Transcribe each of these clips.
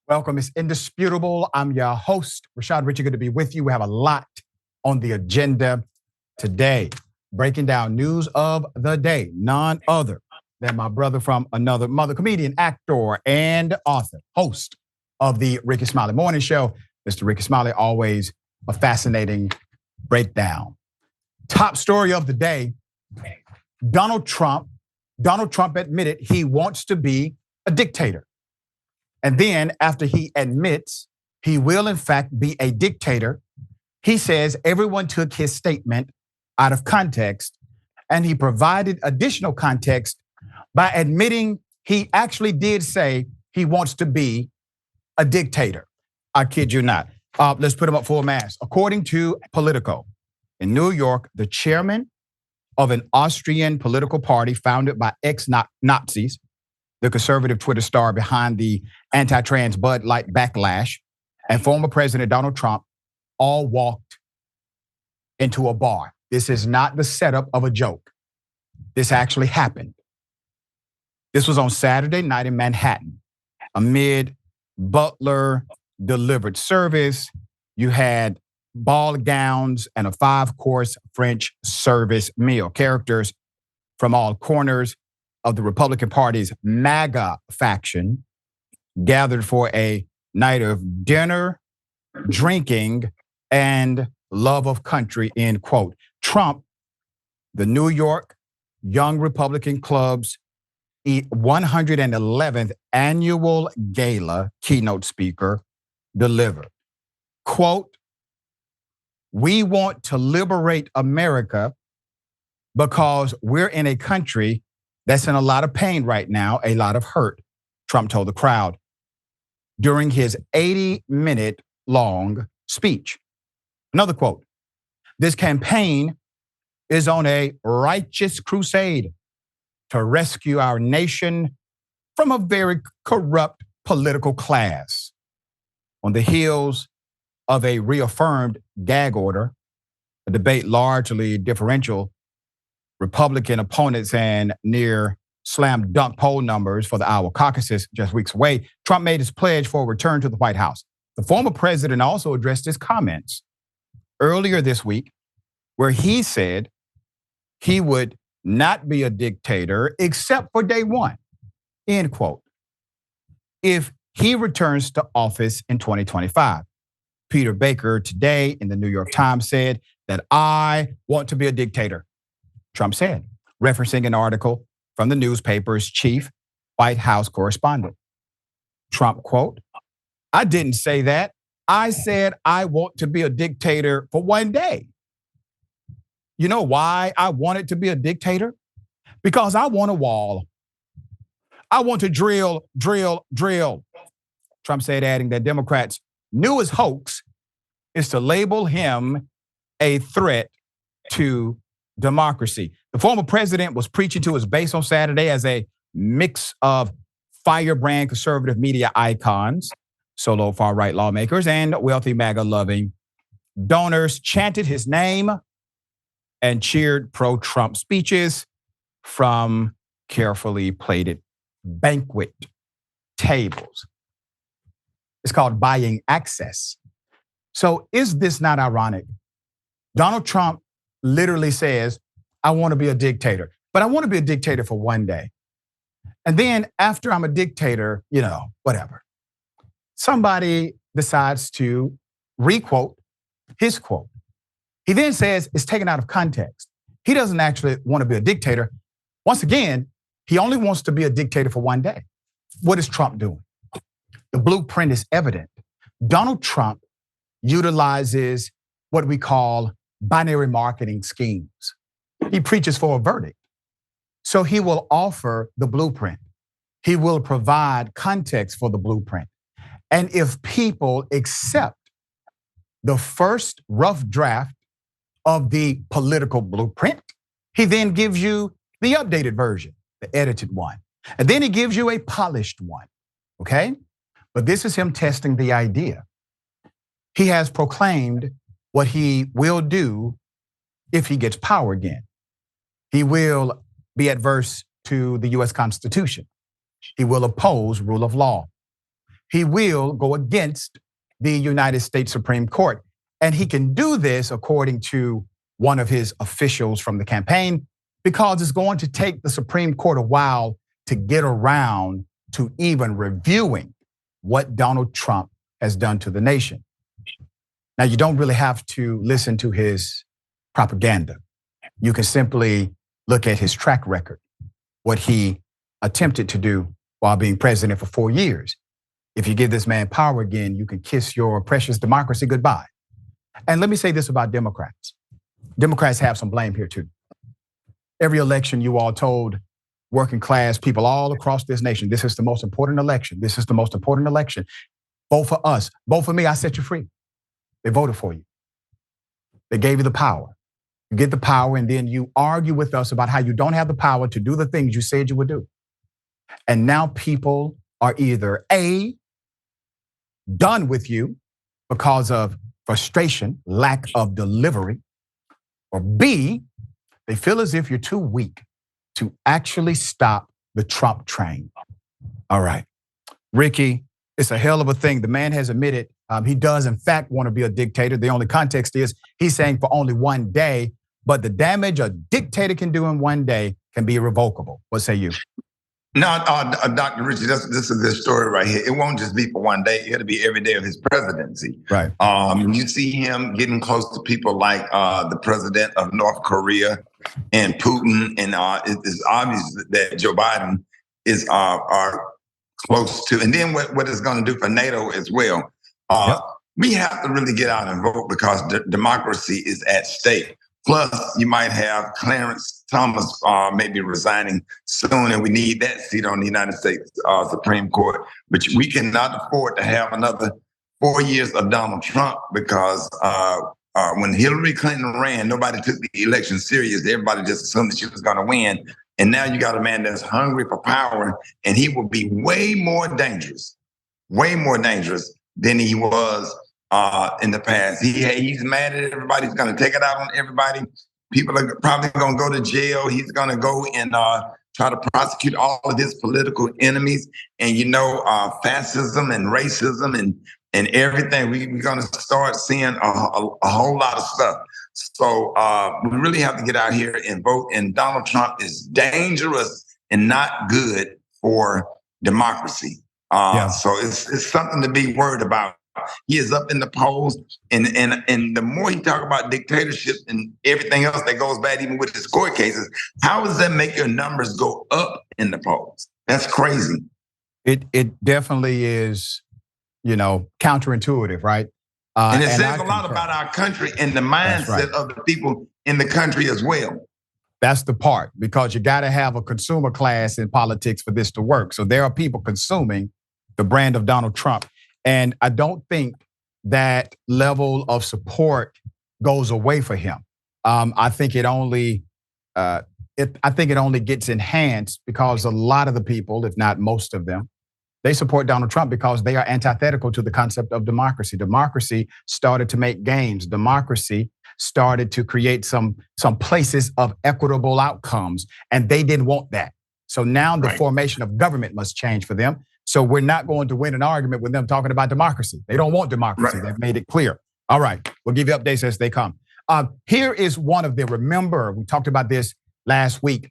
Welcome. It's indisputable. I'm your host, Rashad. Richey, good to be with you. We have a lot on the agenda today. Breaking down news of the day, none other than my brother from another mother, comedian, actor, and author, host of the Rickey Smiley Morning Show. Mr. Rickey Smiley, always a fascinating breakdown. Top story of the day, Donald Trump admitted he wants to be a dictator. And then after he admits he will in fact be a dictator, he says everyone took his statement out of context, and he provided additional context by admitting he actually did say he wants to be a dictator. I kid you not. Let's put him up full mask. According to Politico, in New York, the chairman of an Austrian political party founded by ex-Nazis, the conservative Twitter star behind the anti-trans Bud Light backlash, and former President Donald Trump all walked into a bar. This is not the setup of a joke. This actually happened. This was on Saturday night in Manhattan. Amid butler delivered service, you had ball gowns and a 5-course French service meal. Characters from all corners of the Republican Party's MAGA faction gathered for a night of dinner, drinking, and love of country, end quote. Trump, the New York Young Republican Club's 111th annual gala keynote speaker, delivered. Quote, "We want to liberate America because we're in a country that's in a lot of pain right now, a lot of hurt," Trump told the crowd during his 80-minute long speech. Another quote, "This campaign is on a righteous crusade to rescue our nation from a very corrupt political class." On the heels of a reaffirmed gag order, a debate largely differential, Republican opponents and near slam dunk poll numbers for the Iowa caucuses just weeks away, Trump made his pledge for a return to the White House. The former president also addressed his comments earlier this week, where he said he would not be a dictator except for day one, end quote, if he returns to office in 2025. Peter Baker today in the New York Times said that "I want to be a dictator," Trump said, referencing an article from the newspaper's chief White House correspondent. Trump, quote, "I didn't say that. I said I want to be a dictator for one day. You know why I wanted to be a dictator? Because I want a wall. I want to drill. Trump said, adding that Democrats' newest hoax is to label him a threat to democracy. The former president was preaching to his base on Saturday as a mix of firebrand conservative media icons, solo far-right lawmakers, and wealthy MAGA-loving donors chanted his name and cheered pro-Trump speeches from carefully plated banquet tables. It's called buying access. So is this not ironic? Donald Trump literally says, "I want to be a dictator, but I want to be a dictator for one day. And then after I'm a dictator, whatever." Somebody decides to requote his quote. He then says it's taken out of context. He doesn't actually want to be a dictator. Once again, he only wants to be a dictator for one day. What is Trump doing? The blueprint is evident. Donald Trump utilizes what we call binary marketing schemes. He preaches for a verdict. So he will offer the blueprint. He will provide context for the blueprint. And if people accept the first rough draft of the political blueprint, he then gives you the updated version, the edited one. And then he gives you a polished one, okay? But this is him testing the idea. He has proclaimed what he will do if he gets power again. He will be adverse to the US Constitution. He will oppose rule of law. he will go against the United States Supreme Court. And he can do this, according to one of his officials from the campaign, because it's going to take the Supreme Court a while to get around to even reviewing what Donald Trump has done to the nation. Now, you don't really have to listen to his propaganda. You can simply look at his track record, what he attempted to do while being president for 4 years. If you give this man power again, you can kiss your precious democracy goodbye. And let me say this about Democrats. Democrats have some blame here too. Every election, you all told working class people all across this nation, this is the most important election. This is the most important election. Vote for us. Vote for me. I set you free. They voted for you. They gave you the power. You get the power, and then you argue with us about how you don't have the power to do the things you said you would do. And now people are either A, done with you because of frustration, lack of delivery, or B, they feel as if you're too weak to actually stop the Trump train. All right, Rickey, it's a hell of a thing. The man has admitted he does in fact want to be a dictator. The only context is he's saying for only 1 day, but the damage a dictator can do in 1 day can be irrevocable. What say you? No, Dr. Richey, this is this story right here. It won't just be for 1 day. It'll be every day of his presidency. Right. You see him getting close to people like the president of North Korea and Putin, and it's obvious that Joe Biden is are close to. And then what it's going to do for NATO as well. Yep. We have to really get out and vote because democracy is at stake. Plus, you might have Clarence Thomas maybe resigning soon, and we need that seat on the United States Supreme Court. But we cannot afford to have another 4 years of Donald Trump because when Hillary Clinton ran, nobody took the election serious. Everybody just assumed that she was going to win. And now you got a man that's hungry for power, and he will be way more dangerous than he was in the past. He's mad at everybody. He's going to take it out on everybody. People are probably going to go to jail. He's going to go and try to prosecute all of his political enemies. And fascism and racism and everything. We're going to start seeing a whole lot of stuff. So we really have to get out here and vote. And Donald Trump is dangerous and not good for democracy. So it's something to be worried about. He is up in the polls, and the more he talk about dictatorship and everything else that goes bad, even with his court cases, how does that make your numbers go up in the polls? That's crazy. It definitely is, counterintuitive, right? And it says a lot about our country and the mindset of the people in the country as well. That's the part, because you got to have a consumer class in politics for this to work. So there are people consuming the brand of Donald Trump. And I don't think that level of support goes away for him. I think it only gets enhanced because a lot of the people, if not most of them, they support Donald Trump because they are antithetical to the concept of democracy. Democracy started to make gains. Democracy started to create some places of equitable outcomes, and they didn't want that. So now the formation of government must change for them. So we're not going to win an argument with them talking about democracy. They don't want democracy. They've made it clear. All right, we'll give you updates as they come. Here is one of them. Remember, we talked about this last week.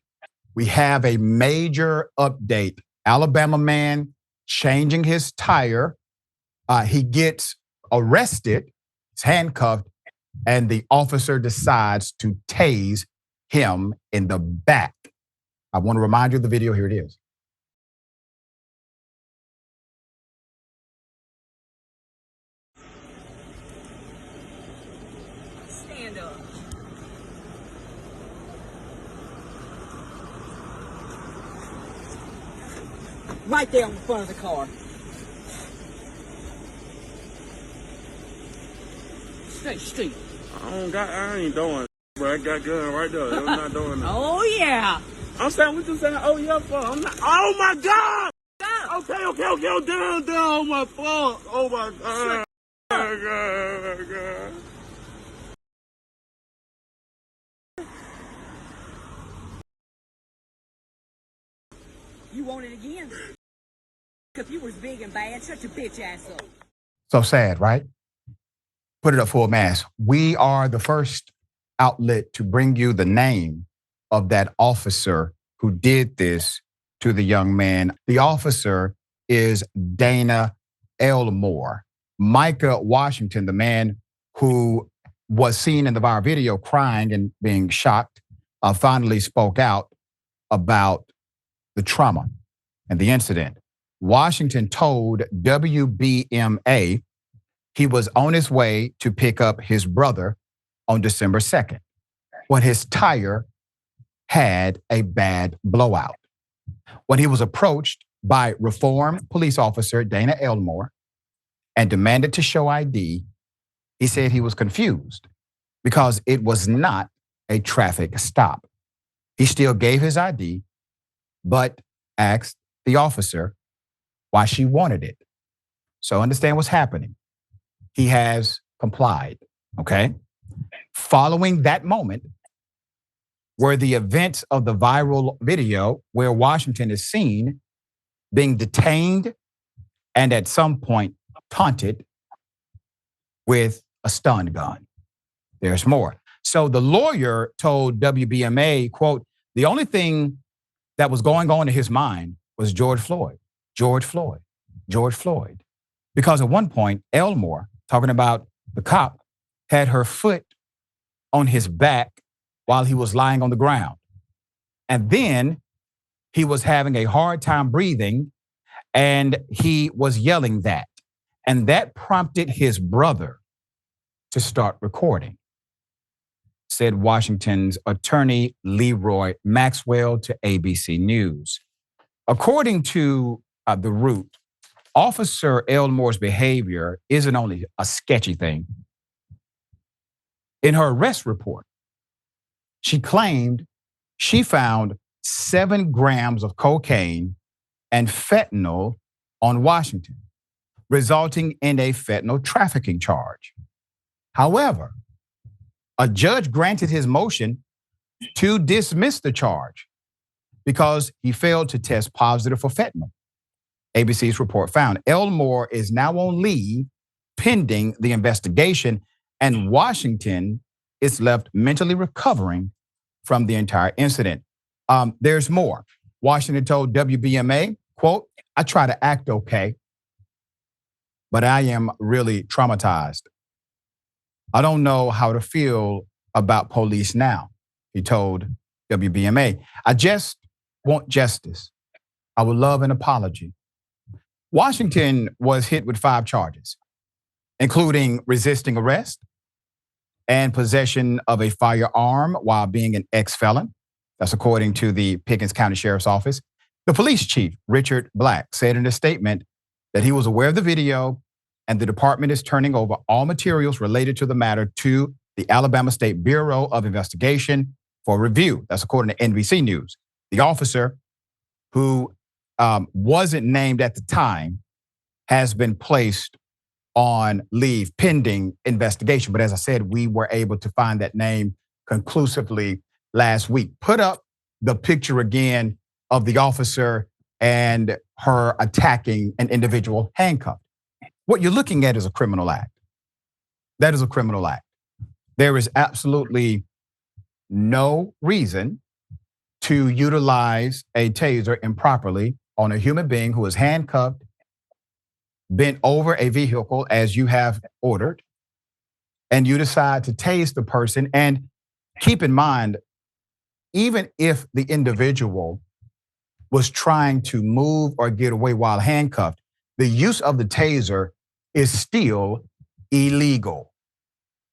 We have a major update. Alabama man changing his tire. He gets arrested, he's handcuffed, and the officer decides to tase him in the back. I want to remind you of the video. Here it is. Stand up. Right there on the front of the car. Stay still. I ain't doing, but I got gun right there. I'm not doing that. Oh yeah. I'm saying what you saying. Oh yeah, fuck. I'm not. Oh my God. Okay. Oh down. Oh my fuck. Oh my God. Oh my God. You want it again? If you was big and bad, shut your bitch ass up. So sad, right? Put it up full mass. We are the first outlet to bring you the name of that officer who did this to the young man. The officer is Dana Elmore. Micah Washington, the man who was seen in the viral video crying and being shocked, finally spoke out about the trauma and the incident. Washington told WBMA he was on his way to pick up his brother on December 2nd when his tire had a bad blowout. When he was approached by reformed police officer Dana Elmore and demanded to show ID, he said he was confused because it was not a traffic stop. He still gave his ID, but asked the officer why she wanted it. So understand what's happening. He has complied, okay? Following that moment were the events of the viral video where Washington is seen being detained and at some point taunted with a stun gun. There's more. So the lawyer told WBMA, quote, the only thing that was going on in his mind was George Floyd. Because at one point, Elmore, talking about the cop, had her foot on his back while he was lying on the ground. And then he was having a hard time breathing and he was yelling that. And that prompted his brother to start recording, said Washington's attorney Leroy Maxwell to ABC News. According to The Root, Officer Elmore's behavior isn't only a sketchy thing. In her arrest report, she claimed she found 7 grams of cocaine and fentanyl on Washington, resulting in a fentanyl trafficking charge. However, a judge granted his motion to dismiss the charge because he failed to test positive for fentanyl. ABC's report found Elmore is now on leave pending the investigation, and Washington is left mentally recovering from the entire incident. There's more. Washington told WBMA, quote, I try to act okay, but I am really traumatized. I don't know how to feel about police now, he told WBMA. I just want justice. I would love an apology. Washington was hit with 5 charges, including resisting arrest and possession of a firearm while being an ex-felon. That's according to the Pickens County Sheriff's Office. The police chief, Richard Black, said in a statement that he was aware of the video and the department is turning over all materials related to the matter to the Alabama State Bureau of Investigation for review. That's according to NBC News. The officer, who wasn't named at the time, has been placed on leave pending investigation. But as I said, we were able to find that name conclusively last week. Put up the picture again of the officer and her attacking an individual handcuffed. What you're looking at is a criminal act. That is a criminal act. There is absolutely no reason to utilize a taser improperly on a human being who is handcuffed, bent over a vehicle as you have ordered, and you decide to tase the person. And keep in mind, even if the individual was trying to move or get away while handcuffed, the use of the taser is still illegal.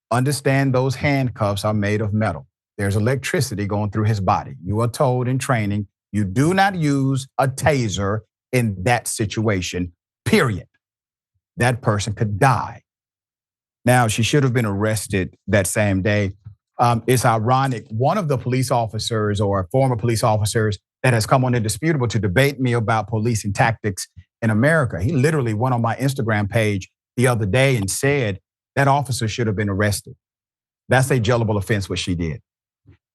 Understand those handcuffs are made of metal. There's electricity going through his body. You are told in training, you do not use a taser in that situation, period. That person could die. Now, she should have been arrested that same day. It's ironic. One of the police officers or former police officers that has come on Indisputable to debate me about policing tactics in America, he literally went on my Instagram page the other day and said that officer should have been arrested. That's a jailable offense, what she did.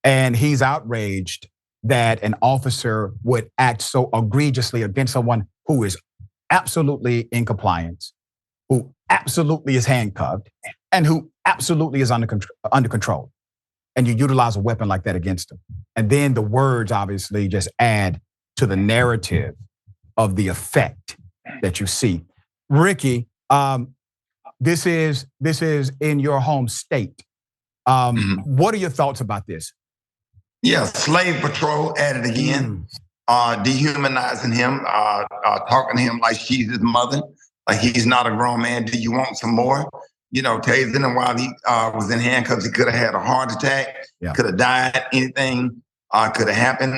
And he's outraged that an officer would act so egregiously against someone who is absolutely in compliance, who absolutely is handcuffed, and who absolutely is under control. And you utilize a weapon like that against them. And then the words obviously just add to the narrative of the effect that you see. Rickey, this is in your home state. What are your thoughts about this? Yeah, slave patrol at it again, dehumanizing him, talking to him like she's his mother, like he's not a grown man. Do you want some more? You know, tasing him while he was in handcuffs. He could have had a heart attack, could have died, anything could have happened.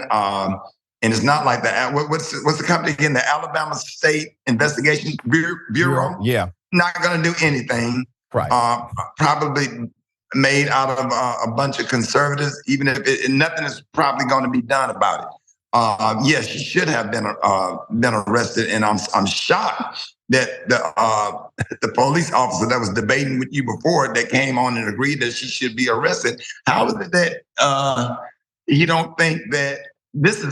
And it's not like that. What's the company again? The Alabama State Investigation Bureau? Yeah. Not going to do anything. Right. Probably made out of a bunch of conservatives, even if nothing is probably going to be done about it. Yes, she should have been arrested, and I'm shocked that the police officer that was debating with you before that came on and agreed that she should be arrested. How is it that you don't think that this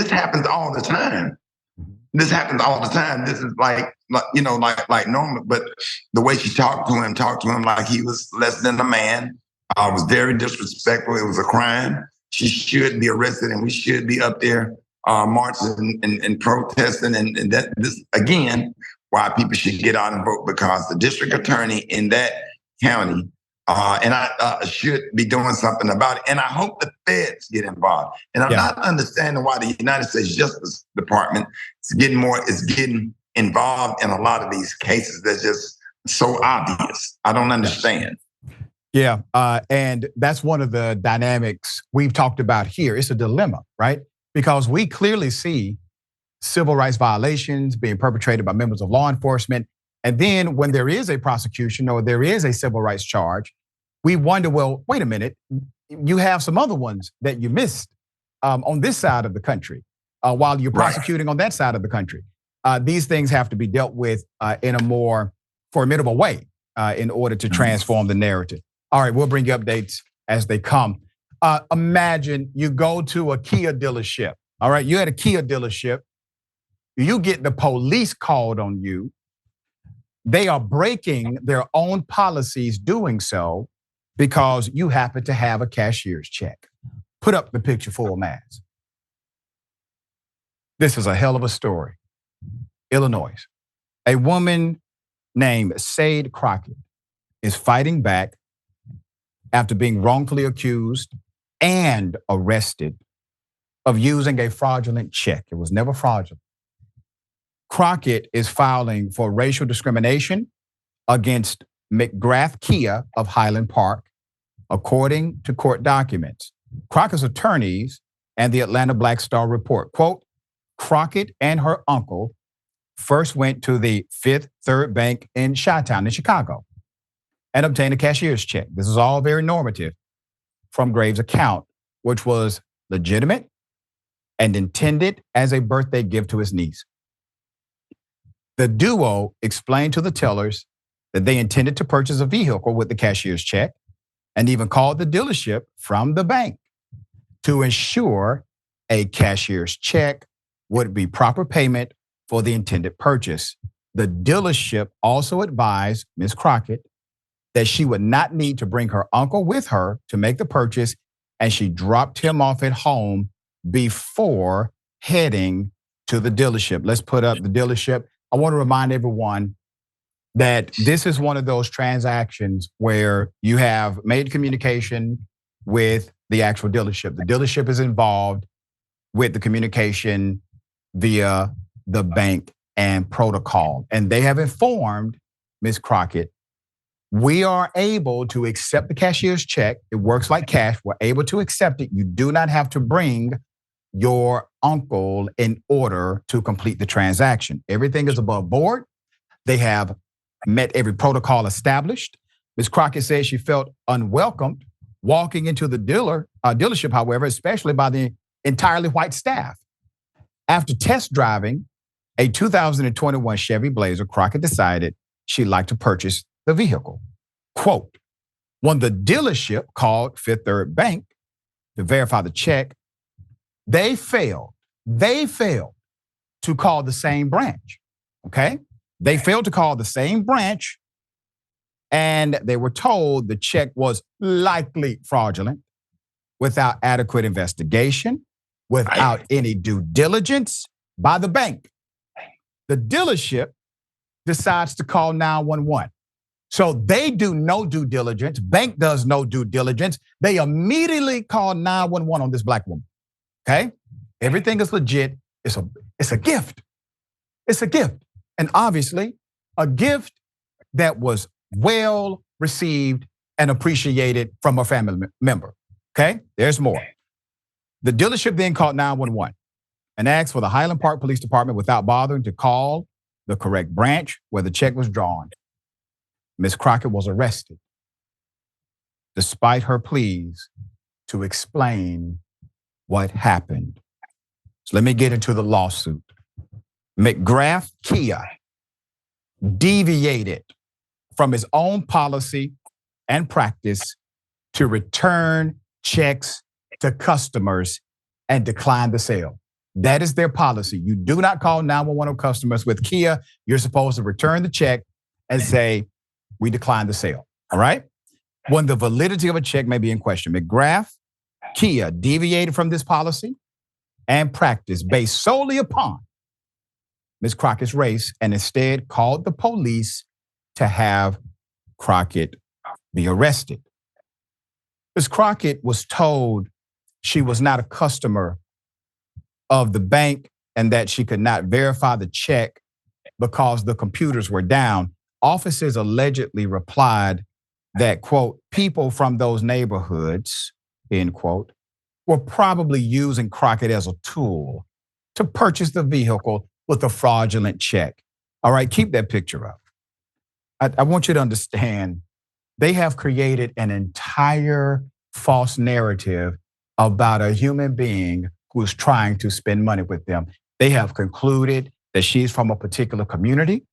happens all the time? This happens all the time. This is like normal. But the way she talked to him like he was less than a man, was very disrespectful. It was a crime. She should be arrested, and we should be up there marching and protesting. And that this again, why people should get out and vote, because the district attorney in that county and I should be doing something about it. And I hope the feds get involved. And I'm not understanding why the United States Justice Department is getting involved in a lot of these cases that's just so obvious. I don't understand. Yeah, and that's one of the dynamics we've talked about here. It's a dilemma, right? Because we clearly see civil rights violations being perpetrated by members of law enforcement. And then when there is a prosecution or there is a civil rights charge, we wonder, well, wait a minute, you have some other ones that you missed on this side of the country while you're prosecuting on that side of the country. These things have to be dealt with in a more formidable way in order to transform the narrative. All right, we'll bring you updates as they come. Imagine you go to a Kia dealership. All right, you're at a Kia dealership. You get the police called on you. They are breaking their own policies doing so because you happen to have a cashier's check. Put up the picture full mass. This is a hell of a story. Illinois. A woman named Sade Crockett is fighting back after being wrongfully accused and arrested of using a fraudulent check. It was never fraudulent. Crockett is filing for racial discrimination against McGrath Kia of Highland Park, according to court documents. Crockett's attorneys and the Atlanta Black Star report, quote, Crockett and her uncle first went to the Fifth Third Bank in Chi-Town in Chicago and obtained a cashier's check. This is all very normative from Graves' account, which was legitimate and intended as a birthday gift to his niece. The duo explained to the tellers that they intended to purchase a vehicle with the cashier's check and even called the dealership from the bank to ensure a cashier's check would be proper payment for the intended purchase. The dealership also advised Ms. Crockett that she would not need to bring her uncle with her to make the purchase, and she dropped him off at home before heading to the dealership. Let's put up the dealership. I want to remind everyone that this is one of those transactions where you have made communication with the actual dealership. The dealership is involved with the communication via the bank and protocol. And they have informed Ms. Crockett, we are able to accept the cashier's check. It works like cash. We're able to accept it. You do not have to bring your uncle in order to complete the transaction. Everything is above board. They have met every protocol established. Ms. Crockett says she felt unwelcomed walking into the dealership, however, especially by the entirely white staff. After test driving a 2021 Chevy Blazer, Crockett decided she'd like to purchase the vehicle. Quote, when the dealership called Fifth Third Bank to verify the check, they failed to call the same branch. Okay? They failed to call the same branch, and they were told the check was likely fraudulent without adequate investigation, without any due diligence by the bank. The dealership decides to call 911. So they do no due diligence. Bank does no due diligence. They immediately call 911 on this black woman. Okay? Everything is legit. It's a gift. It's a gift. And obviously, a gift that was well received and appreciated from a family member. Okay? There's more. The dealership then called 911 and asked for the Highland Park Police Department without bothering to call the correct branch where the check was drawn. Ms. Crockett was arrested despite her pleas to explain what happened. So let me get into the lawsuit. McGrath Kia deviated from his own policy and practice to return checks to customers and decline the sale. That is their policy. You do not call 911 on customers. With Kia, you're supposed to return the check and say, we decline the sale, all right? When the validity of a check may be in question. McGrath Kia deviated from this policy and practice based solely upon Ms. Crockett's race and instead called the police to have Crockett be arrested. Ms. Crockett was told she was not a customer of the bank and that she could not verify the check because the computers were down. Officers allegedly replied that, quote, people from those neighborhoods, end quote, were probably using Crockett as a tool to purchase the vehicle with a fraudulent check. All right, keep that picture up. I want you to understand they have created an entire false narrative about a human being who is trying to spend money with them. They have concluded that she's from a particular community,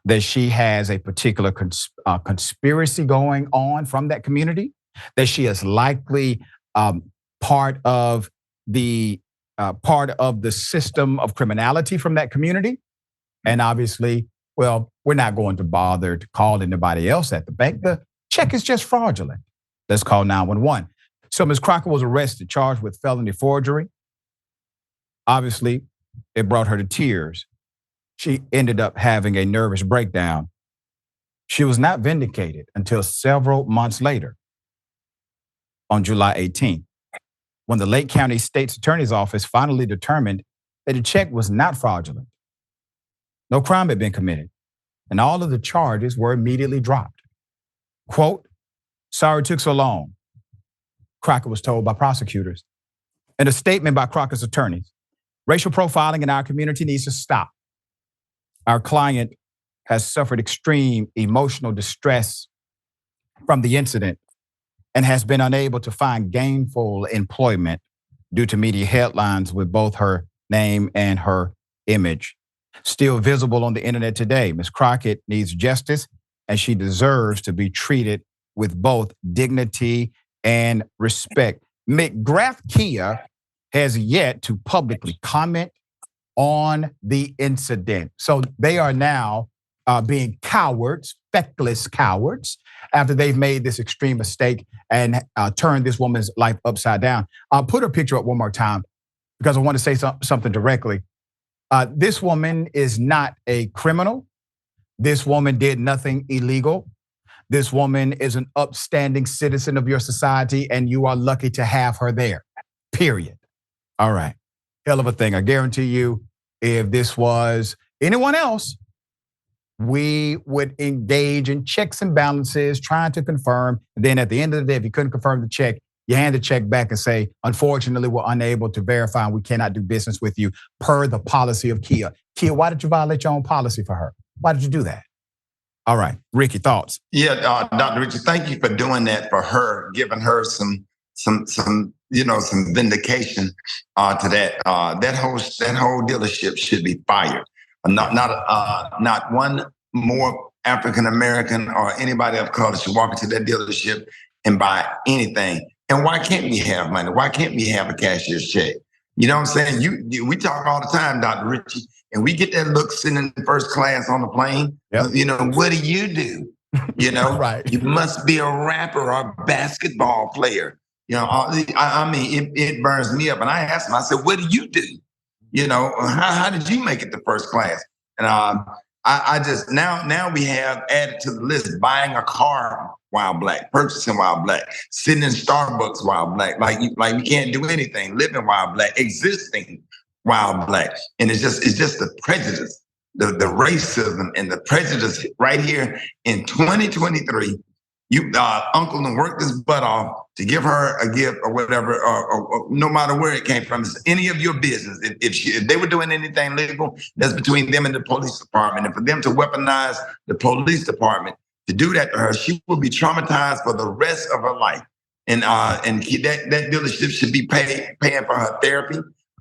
that she has a particular conspiracy going on from that community, that she is likely part of the system of criminality from that community. And obviously, well, we're not going to bother to call anybody else at the bank. The check is just fraudulent. Let's call 911. So Ms. Crockett was arrested, charged with felony forgery. Obviously, it brought her to tears. She ended up having a nervous breakdown. She was not vindicated until several months later, on July 18th, when the Lake County State's Attorney's Office finally determined that the check was not fraudulent. No crime had been committed, and all of the charges were immediately dropped. Quote, sorry it took so long, Crockett was told by prosecutors. In a statement by Crockett's attorneys, racial profiling in our community needs to stop. Our client has suffered extreme emotional distress from the incident and has been unable to find gainful employment due to media headlines with both her name and her image. Still visible on the internet today, Ms. Crockett needs justice and she deserves to be treated with both dignity and respect. McGrath Kia has yet to publicly comment on the incident. So they are now being cowards, feckless cowards, after they've made this extreme mistake and turned this woman's life upside down. I'll put her picture up one more time because I want to say something directly. This woman is not a criminal. This woman did nothing illegal. This woman is an upstanding citizen of your society, and you are lucky to have her there, period. All right, hell of a thing. I guarantee you, if this was anyone else, we would engage in checks and balances, trying to confirm. And then at the end of the day, if you couldn't confirm the check, you hand the check back and say, unfortunately, we're unable to verify and we cannot do business with you per the policy of Kia. Kia, why did you violate your own policy for her? Why did you do that? All right, Rickey, thoughts? Yeah, Dr. Richey, thank you for doing that for her, giving her some vindication to that. That whole dealership should be fired. Not one more African American or anybody of color should walk into that dealership and buy anything. And why can't we have money? Why can't we have a cashier's check? You know what I'm saying? We talk all the time, Dr. Richey. and we get that look sitting in first class on the plane. Yep. You know, what do? You know, Right. You must be a rapper or a basketball player. You know, I mean, it burns me up. And I asked him, I said, what do you do? You know, how did you make it to first class? And I just, now we have added to the list, buying a car while Black, purchasing while Black, sitting in Starbucks while Black, like you can't do anything, living while Black, existing while Black. And it's just the prejudice, the racism and the prejudice right here in 2023. You uncle done worked his butt off to give her a gift or whatever, or no matter where it came from. It's any of your business. If they were doing anything legal, that's between them and the police department. And for them to weaponize the police department to do that to her, she will be traumatized for the rest of her life. And that dealership should be paying for her therapy,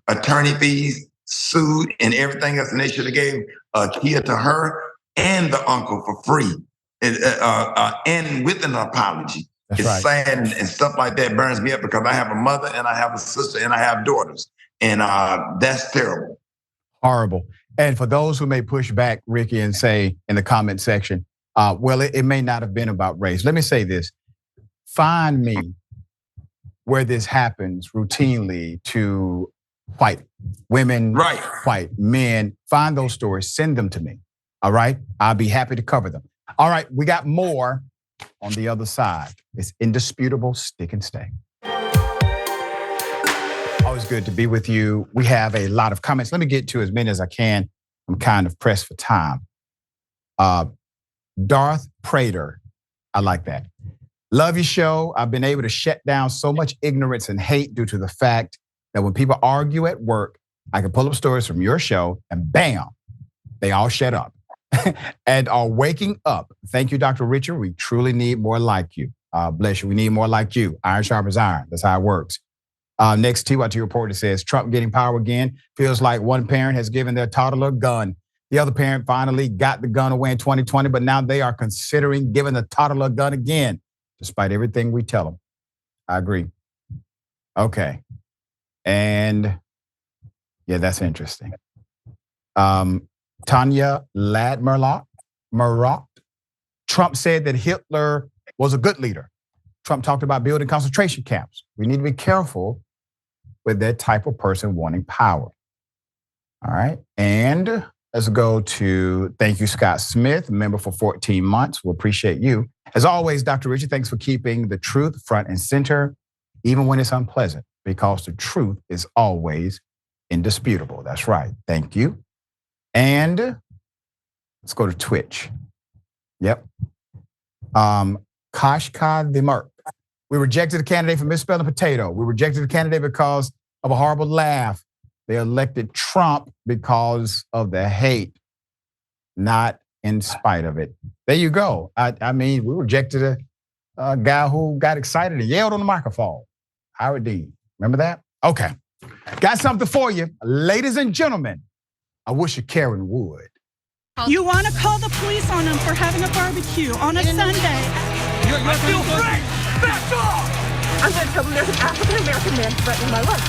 attorney fees, sued, and everything else. And they should have gave a Kia to her and the uncle for free. And with an apology. That's it's right. sad and stuff like that burns me up because I have a mother and I have a sister and I have daughters. And that's terrible. Horrible. And for those who may push back, Rickey, and say in the comment section, well, it may not have been about race. Let me say this. Find me where this happens routinely to white women, right, white men. Find those stories, send them to me. All right? I'll be happy to cover them. All right, we got more on the other side. It's indisputable, stick and stay. Always good to be with you. We have a lot of comments. Let me get to as many as I can. I'm kind of pressed for time. Darth Prater, I like that. Love your show. I've been able to shut down so much ignorance and hate due to the fact that when people argue at work, I can pull up stories from your show and bam, they all shut up. And are waking up. Thank you, Dr. Richard. We truly need more like you. Bless you. We need more like you. Iron sharpens iron. That's how it works. Next TYT report, it says Trump getting power again. Feels like one parent has given their toddler a gun. The other parent finally got the gun away in 2020, but now they are considering giving the toddler a gun again, despite everything we tell them. I agree. Okay. And yeah, that's interesting. Tanya Ladmerlock, Trump said that Hitler was a good leader. Trump talked about building concentration camps. We need to be careful with that type of person wanting power. All right. And let's go to, thank you, Scott Smith, member for 14 months. We appreciate you. As always, Dr. Richey, thanks for keeping the truth front and center, even when it's unpleasant, because the truth is always indisputable. That's right. Thank you. And let's go to Twitch. Yep. Kashka the Merc. We rejected the candidate for misspelling potato. We rejected the candidate because of a horrible laugh. They elected Trump because of the hate, not in spite of it. There you go. I mean, we rejected a guy who got excited and yelled on the microphone. Howard Dean. Remember that? Okay. Got something for you. Ladies and gentlemen, I wish a Karen would. You want to call the police on them for having a barbecue on a Sunday. I feel free! Back off! I'm going to tell them there's an African-American man threatening my life.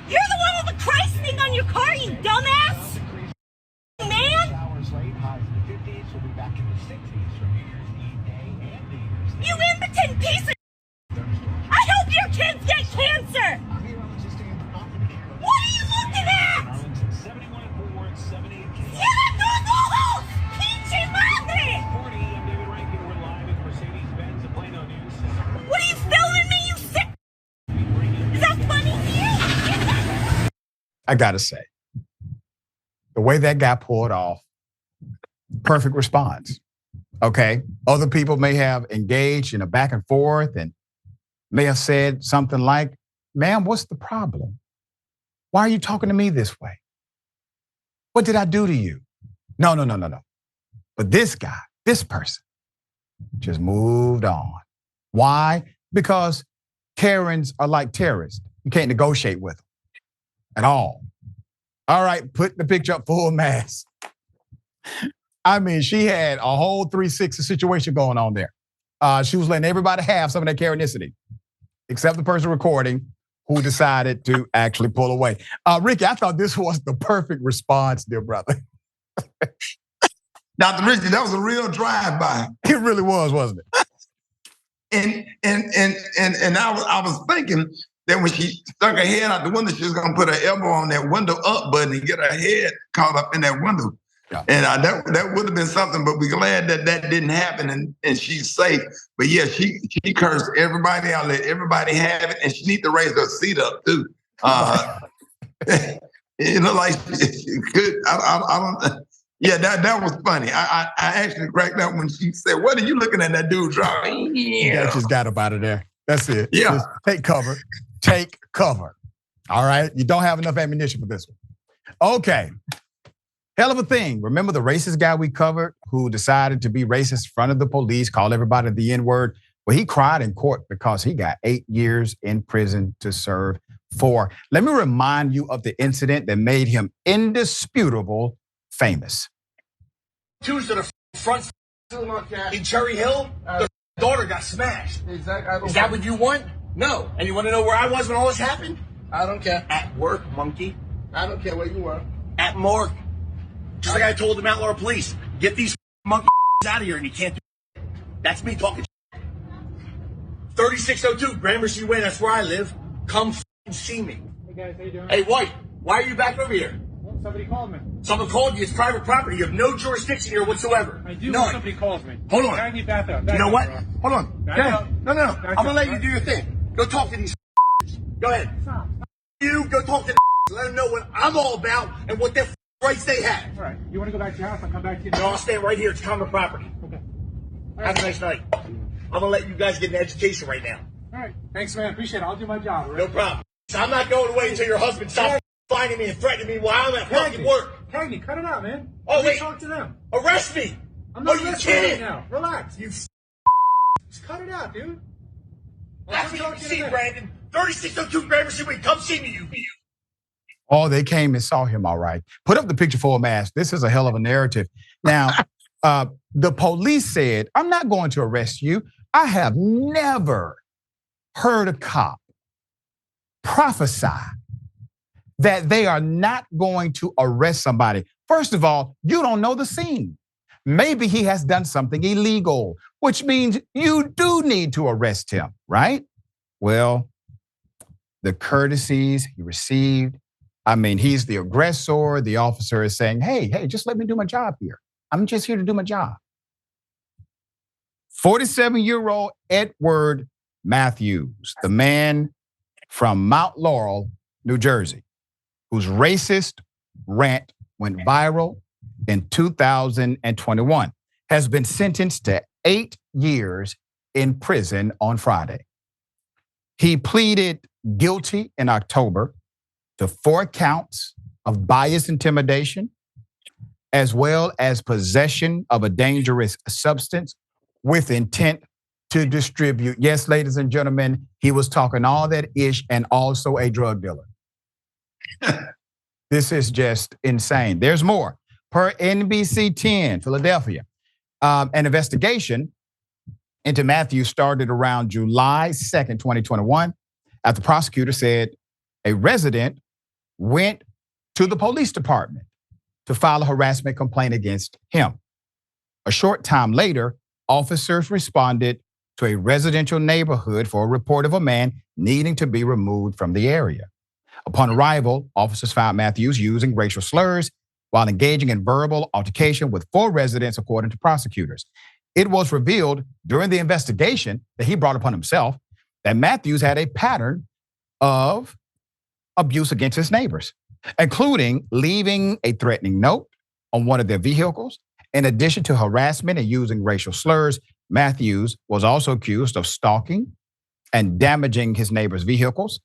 You're the one with the Christ thing on your car, you dumbass! Man! You impotent piece of... I hope your kids get cancer! What are you looking at? ¡Cierra tus ojos! ¡Pinche madre! What are you filming me, you sick? Is that funny to you? I gotta say, the way that guy pulled off, perfect response. Okay. Other people may have engaged in a back and forth and may have said something like, ma'am, what's the problem? Why are you talking to me this way? What did I do to you? No. But this guy, this person, just moved on. Why? Because Karens are like terrorists. You can't negotiate with them at all. All right, put the picture up full mass. I mean, she had a whole 360 situation going on there. She was letting everybody have some of that Karenicity, except the person recording, who decided to actually pull away. Rickey, I thought this was the perfect response, dear brother. Dr. Richey, that was a real drive-by. It really was, wasn't it? And I was thinking that when she stuck her head out the window, she was gonna put her elbow on that window up button and get her head caught up in that window. Yeah. And that would have been something, but we're glad that didn't happen and she's safe. But yeah, she cursed everybody out, let everybody have it, and she need to raise her seat up too. It looked like she could. I don't. Yeah, that was funny. I actually cracked up when she said, "What are you looking at that dude driving?" Yeah, just got up out of there. That's it. Yeah. Just take cover. Take cover. All right. You don't have enough ammunition for this one. Okay. Hell of a thing. Remember the racist guy we covered who decided to be racist in front of the police, called everybody the N-word? Well, he cried in court because he got 8 years in prison to serve 4. Let me remind you of the incident that made him indisputable famous. Tuesday, the front in Cherry Hill, the daughter got smashed. Exactly. Is that what you want? No. And you want to know where I was when all this happened? I don't care. At work, monkey. I don't care where you were. At morgue. Just like I told the Mount Laurel police, get these monkey out of here, and you can't do it. That's me talking. 3602 Gramercy Way, that's where I live. Come see me. Hey guys, how you doing? Hey, White, why are you back over here? Well, somebody called me. Someone called you. It's private property. You have no jurisdiction here whatsoever. I do None. when somebody calls me. Hold on. I need back up. You know what? Bro. Hold on. Back Go ahead. up. No. Back I'm gonna let up. you do your thing. Go talk to these. Go ahead. Stop. You go talk to let them know what I'm all about and what their rights they have. All right. You want to go back to your house? I'll come back to you. No, I'll stay right here. It's common property. Okay. Have a nice night. I'm gonna let you guys get an education right now. All right. Thanks, man. Appreciate it. I'll do my job. All right? No problem. So I'm not going away until your husband stops finding me and threatening me while I'm at fucking work. Cagney, cut it out, man. Oh, Let me wait. talk to them. Arrest me. I'm not you arresting right kidding? now. Relax. You Just cut it out, dude. That's what you can see, Brandon. 3602 Gramercy Way. Come see me, you. Oh, they came and saw him, all right. Put up the picture for a mask. This is a hell of a narrative. Now, the police said, I'm not going to arrest you. I have never heard a cop prophesy that they are not going to arrest somebody. First of all, you don't know the scene. Maybe he has done something illegal, which means you do need to arrest him, right? Well, the courtesies he received, I mean, he's the aggressor. The officer is saying, hey, just let me do my job here. I'm just here to do my job. 47-year-old Edward Matthews, the man from Mount Laurel, New Jersey, whose racist rant went viral in 2021, has been sentenced to 8 years in prison on Friday. He pleaded guilty in October to 4 counts of bias intimidation, as well as possession of a dangerous substance with intent to distribute. Yes, ladies and gentlemen, he was talking all that ish and also a drug dealer. This is just insane. There's more. Per NBC 10, Philadelphia, an investigation into Matthews started around July 2nd, 2021, after the prosecutor said a resident went to the police department to file a harassment complaint against him. A short time later, officers responded to a residential neighborhood for a report of a man needing to be removed from the area. Upon arrival, officers found Matthews using racial slurs while engaging in verbal altercation with 4 residents, according to prosecutors. It was revealed during the investigation that he brought upon himself that Matthews had a pattern of abuse against his neighbors, including leaving a threatening note on one of their vehicles. In addition to harassment and using racial slurs, Matthews was also accused of stalking and damaging his neighbors' vehicles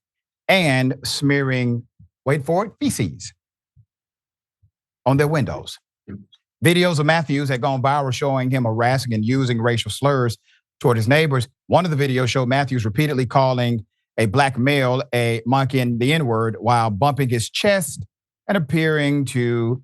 and smearing, wait for it, feces on their windows. Videos of Matthews had gone viral showing him harassing and using racial slurs toward his neighbors. One of the videos showed Matthews repeatedly calling a black male a monkey and the N-word while bumping his chest and appearing to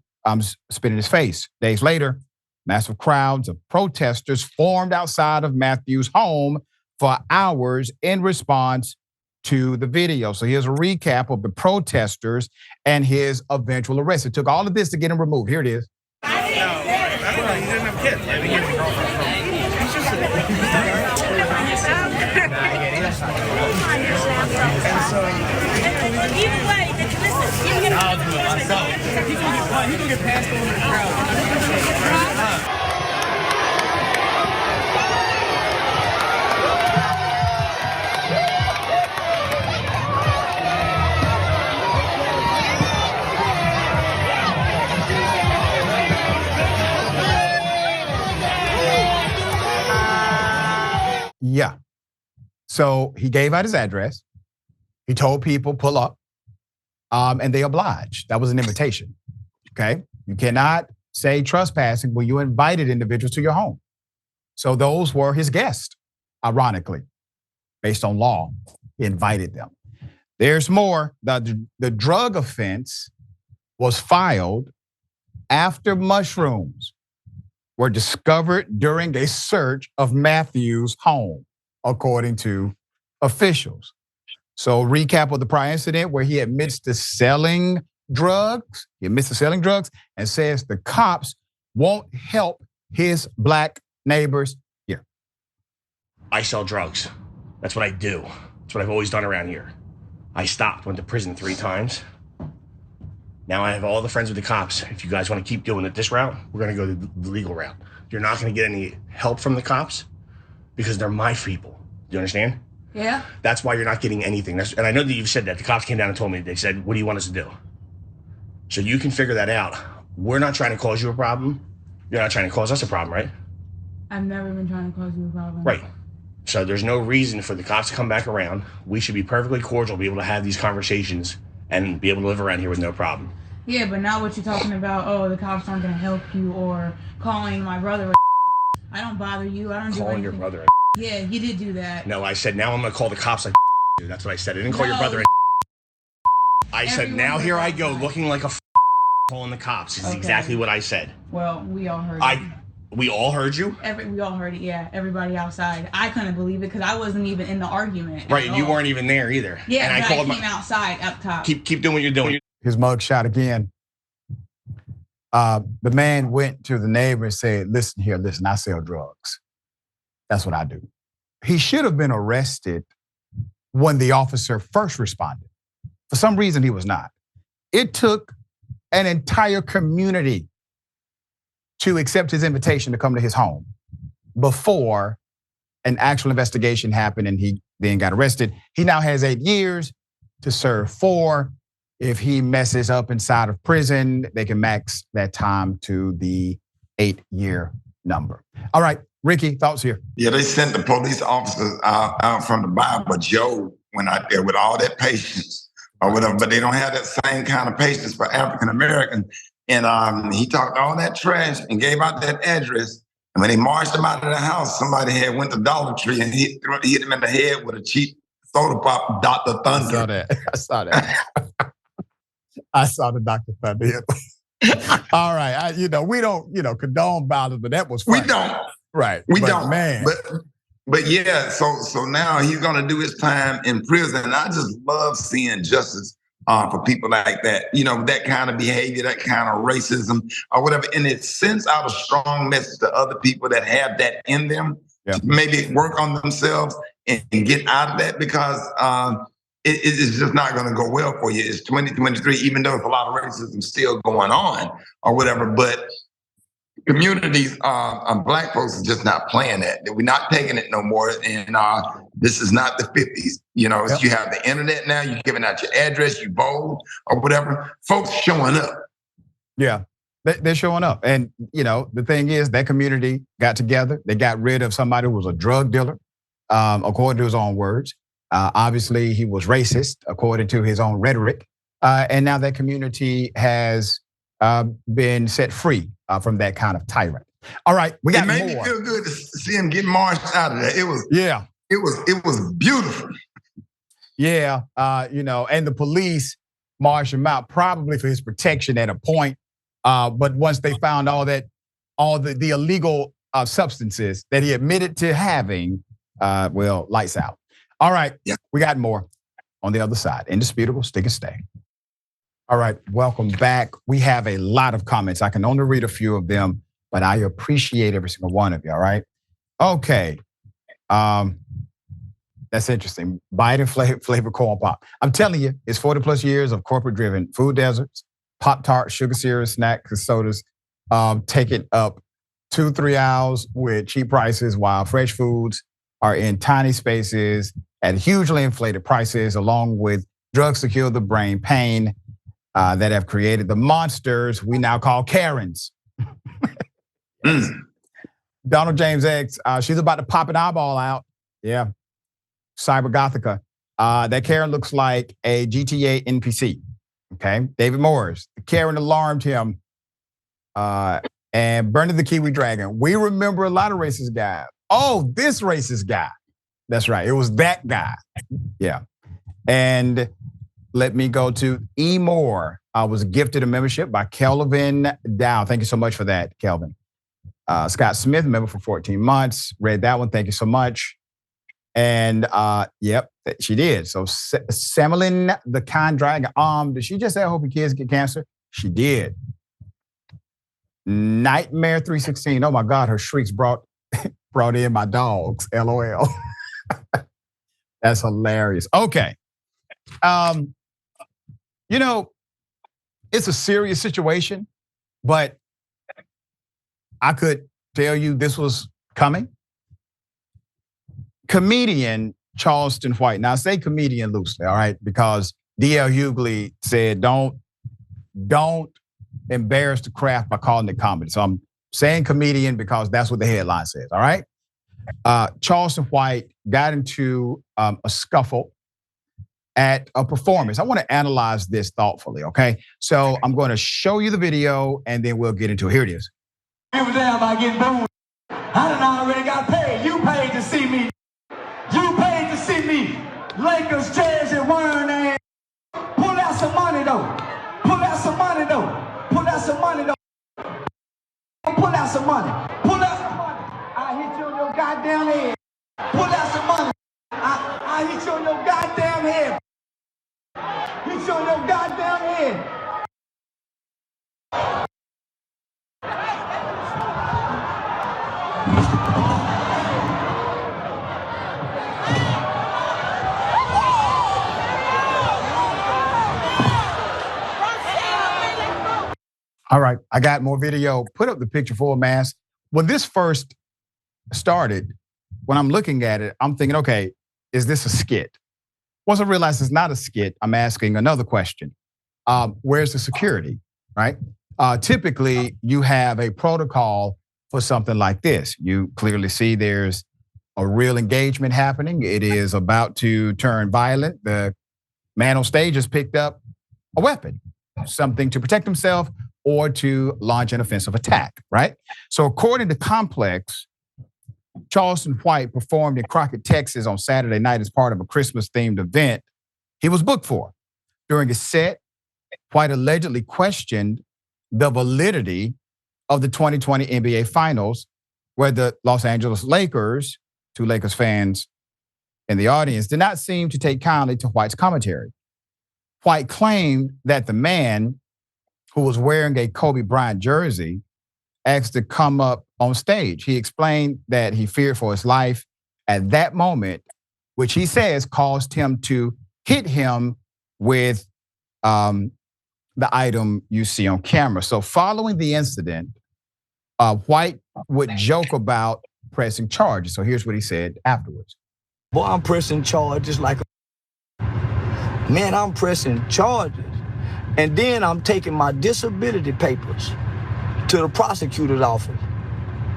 spit in his face. Days later, massive crowds of protesters formed outside of Matthews' home for hours in response to the video. So here's a recap of the protesters and his eventual arrest. It took all of this to get him removed. Here it is. No, that's why he didn't have kids. Like, he gave me girlfriend. He's just Either way, listen, you get I'll do it myself. He can get passed over the crowd. Yeah. So he gave out his address. He told people pull up, and they obliged. That was an invitation. Okay. You cannot say trespassing when you invited individuals to your home. So those were his guests, ironically, based on law. He invited them. There's more. The drug offense was filed after mushrooms were discovered during a search of Matthew's home, according to officials. So recap of the prior incident where he admits to selling drugs. He admits to selling drugs and says the cops won't help his black neighbors here. I sell drugs. That's what I do. That's what I've always done around here. I stopped, went to prison 3 times. Now I have all the friends with the cops. If you guys want to keep doing it this route, we're going to go the legal route. You're not going to get any help from the cops because they're my people. Do you understand? Yeah. That's why you're not getting anything. And I know that you've said that. The cops came down and told me, they said, what do you want us to do? So you can figure that out. We're not trying to cause you a problem. You're not trying to cause us a problem, right? I've never been trying to cause you a problem. Right. So there's no reason for the cops to come back around. We should be perfectly cordial, be able to have these conversations and be able to live around here with no problem. Yeah, but not what you're talking about, oh, the cops aren't going to help you, or calling my brother. I don't bother you. I don't do anything. Calling your brother. Yeah, you did do that. No, I said, now I'm going to call the cops like That's what I said. I didn't call your brother I said, now here I go looking like a calling the cops. This is exactly what I said. Well, we all heard it. We all heard you? We all heard it, yeah. Everybody outside. I couldn't believe it because I wasn't even in the argument. Right, and you weren't even there either. Yeah, and I came outside up top. Keep doing what you're doing. His mug shot again. The man went to the neighbor and said, listen, I sell drugs. That's what I do. He should have been arrested when the officer first responded. For some reason, he was not. It took an entire community to accept his invitation to come to his home before an actual investigation happened and he then got arrested. He now has 8 years to serve 4. If he messes up inside of prison, they can max that time to the 8-year number. All right, Rickey, thoughts here? Yeah, they sent the police officers out from the bar, but Joe went out there with all that patience or whatever, but they don't have that same kind of patience for African Americans. And he talked all that trash and gave out that address. And when they marched him out of the house, somebody had went to Dollar Tree and hit him in the head with a cheap soda pop, Dr. Thunder. I saw that. I saw the Dr. Thunder hit. All right, we don't, condone violence, but that was funny. We don't. Right. We don't. Man. But yeah, so now he's gonna do his time in prison. And I just love seeing justice for people like that. That kind of behavior, that kind of racism or whatever. And it sends out a strong message to other people that have that in them to maybe work on themselves and get out of that because it's just not going to go well for you. It's 2023, even though there's a lot of racism still going on or whatever. But communities, Black folks are just not playing that. We're not taking it no more. And this is not the 50s. You have the internet now. You're giving out your address, you bold or whatever. Folks showing up. Yeah, they're showing up. And, the thing is that community got together. They got rid of somebody who was a drug dealer, according to his own words. Obviously, he was racist, according to his own rhetoric. And now that community has been set free from that kind of tyrant. All right, we got more. It made me feel good to see him get marched out of there. It was beautiful. Yeah, and the police marched him out probably for his protection at a point. But once they found all the illegal substances that he admitted to having, lights out. All right, we got more. on the other side. Indisputable, stick and stay. All right, welcome back. We have a lot of comments. I can only read a few of them, but I appreciate every single one of you, all right? Okay. That's interesting. Biden flavor corn pop. I'm telling you, it's 40 plus years of corporate-driven food deserts, Pop-Tarts, sugar cereals, snacks, and sodas, taking up 2-3 hours with cheap prices while fresh foods are in tiny spaces at hugely inflated prices, along with drugs to kill the brain pain that have created the monsters we now call Karens. Donald James X, she's about to pop an eyeball out. Yeah. Cyber Gothica. That Karen looks like a GTA NPC. Okay. David Morris. Karen alarmed him. And Bernie the Kiwi Dragon. We remember a lot of racist guys. Oh, this racist guy. That's right. It was that guy. Yeah. And let me go to E. Moore. I was gifted a membership by Kelvin Dow. Thank you so much for that, Kelvin. Scott Smith, member for 14 months. Read that one. Thank you so much. And yep, she did. So Samelin the Kind Dragon. Did she just say I hope your kids get cancer? She did. Nightmare 316. Oh my God, her shrieks brought in my dogs. LOL. That's hilarious. Okay. You know, it's a serious situation, but I could tell you this was coming. Comedian Charleston White. Now I say comedian loosely, all right, because D.L. Hughley said don't embarrass the craft by calling it comedy. So I'm saying comedian because that's what the headline says, all right? Charleston White got into a scuffle at a performance. I want to analyze this thoughtfully, okay? So I'm going to show you the video and then we'll get into it. Here it is. Give a damn about getting booed. I done already got paid. You paid to see me. You paid to see me. Lakers jersey wearing ass. Pull out some money though. Pull out some money though. Pull out some money though. Pull out some money. Pull out some money. I hit you on your goddamn head. Pull out some money. I hit you on your goddamn head. Hit you on your goddamn head. All right, I got more video. Put up the picture for a mask. When this first started, when I'm looking at it, I'm thinking, okay, is this a skit? Once I realize it's not a skit, I'm asking another question. Where's the security, right? Typically, you have a protocol for something like this. You clearly see there's a real engagement happening. It is about to turn violent. The man on stage has picked up a weapon, something to protect himself or to launch an offensive attack, right? So according to Complex, Charleston White performed in Crockett, Texas on Saturday night as part of a Christmas-themed event he was booked for. During his set, White allegedly questioned the validity of the 2020 NBA Finals, where the Los Angeles Lakers, 2 Lakers fans in the audience, did not seem to take kindly to White's commentary. White claimed that the man who was wearing a Kobe Bryant jersey asked to come up on stage. He explained that he feared for his life at that moment, which he says caused him to hit him with the item you see on camera. So following the incident, White would joke about pressing charges. So here's what he said afterwards. Boy, I'm pressing charges like a... Man, I'm pressing charges. And then I'm taking my disability papers to the prosecutor's office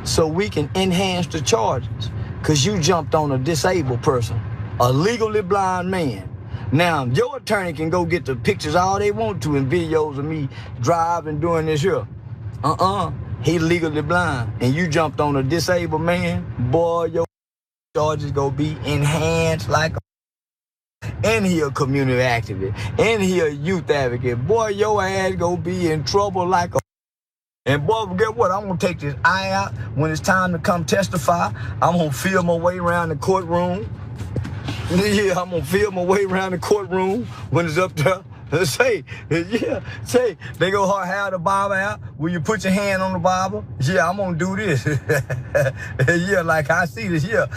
so we can enhance the charges. Because you jumped on a disabled person, a legally blind man. Now, your attorney can go get the pictures all they want to and videos of me driving doing this here. He legally blind. And you jumped on a disabled man, boy, your charges gonna be enhanced like a... And he a community activist. And he a youth advocate. Boy, your ass gonna be in trouble like a... And boy, get what? I'm gonna take this eye out when it's time to come testify. I'm gonna feel my way around the courtroom. Yeah, I'm gonna feel my way around the courtroom when it's up there. Say, they go have the Bible out. Will you put your hand on the Bible? Yeah, I'm gonna do this. Yeah, like I see this. Yeah,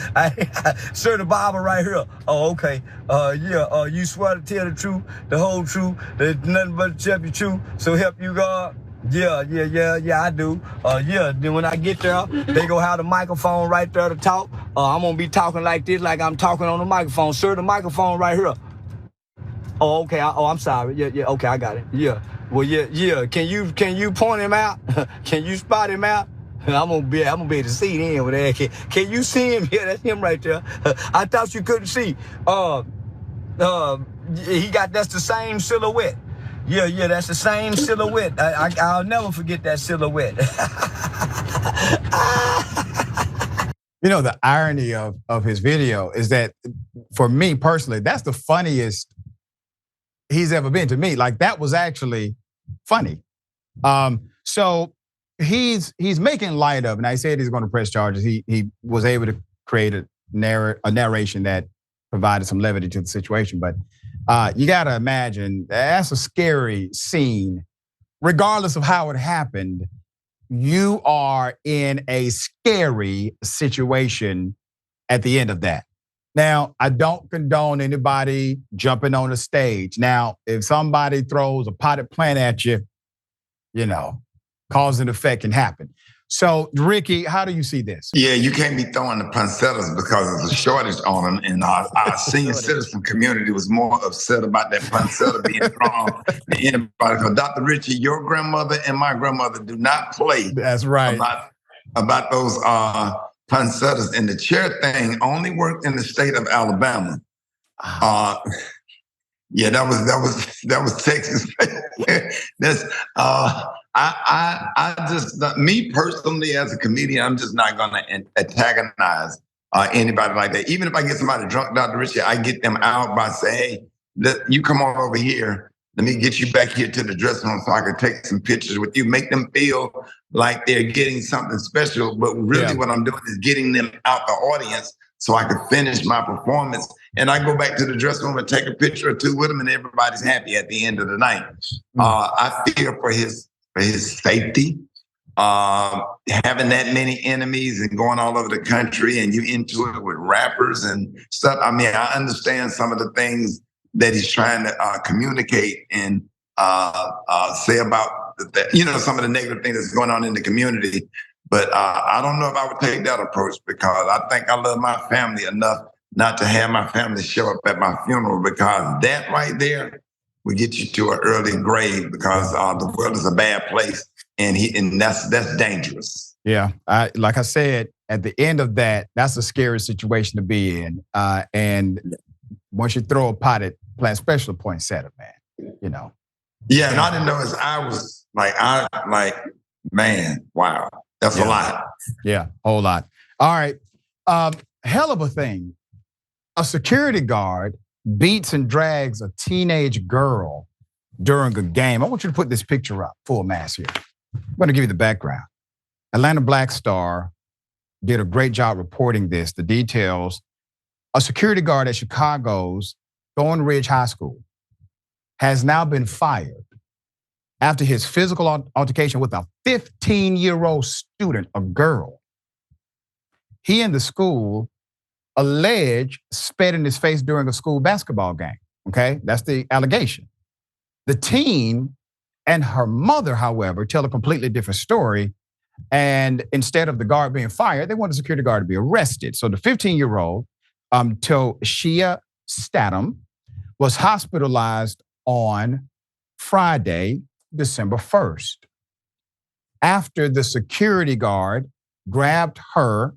sir, the Bible right here. Oh, okay. You swear to tell the truth, the whole truth, there's nothing but the truth, truth. So help you God. Yeah, I do. Then when I get there, they go have the microphone right there to talk. I'm gonna be talking like this, like I'm talking on the microphone. Sir, the microphone right here. Oh, okay. I'm sorry. Yeah. Okay, I got it. Yeah. Well, yeah. Can you point him out? Can you spot him out? I'm gonna be able to see him over there. Can you see him? Yeah, that's him right there. I thought you couldn't see. That's the same silhouette. Yeah, that's the same silhouette. I'll never forget that silhouette. You know, the irony of his video is that, for me personally, that's the funniest he's ever been to me. Like, that was actually funny. So he's making light of, and I said he's going to press charges. He was able to create a narration that provided some levity to the situation. But you got to imagine, that's a scary scene. Regardless of how it happened, you are in a scary situation at the end of that. Now, I don't condone anybody jumping on the stage. Now, if somebody throws a potted plant at you, cause and effect can happen. So, Rickey, how do you see this? Yeah, you can't be throwing the poinsettias because there's a shortage on them. And our senior citizen community was more upset about that poinsettia being thrown than anybody. Because Dr. Richey, your grandmother and my grandmother do not play. That's right. About those poinsettias. And the chair thing only worked in the state of Alabama. Yeah, that was Texas. That's I just, me personally as a comedian, I'm just not gonna antagonize anybody like that. Even if I get somebody drunk, Dr. Richey, I get them out by saying, hey, you come on over here. Let me get you back here to the dressing room so I can take some pictures with you. Make them feel like they're getting something special. But really what I'm doing is getting them out the audience so I can finish my performance. And I go back to the dressing room and take a picture or two with them, and everybody's happy at the end of the night. I fear for his safety, having that many enemies and going all over the country, and you into it with rappers and stuff. I mean, I understand some of the things that he's trying to communicate and say about some of the negative things that's going on in the community. But I don't know if I would take that approach, because I think I love my family enough not to have my family show up at my funeral, because that right there will get you to an early grave, because the world is a bad place, and that's dangerous. Yeah, like I said, at the end of that, that's a scary situation to be in. And once you throw a potted plant, especially poinsettia, man, Yeah, and I didn't know I was man, wow, that's a lot. Yeah, a whole lot. All right, hell of a thing. A security guard beats and drags a teenage girl during a game. I want you to put this picture up, full mass here. I'm going to give you the background. Atlanta Black Star did a great job reporting this, the details. A security guard at Chicago's Thorn Ridge High School has now been fired after his physical altercation with a 15-year-old student, a girl. He and the school alleged spat in his face during a school basketball game. Okay, that's the allegation. The teen and her mother, however, tell a completely different story. And instead of the guard being fired, they want the security guard to be arrested. So the 15-year-old, Toshia Statham, was hospitalized on Friday, December 1st, after the security guard grabbed her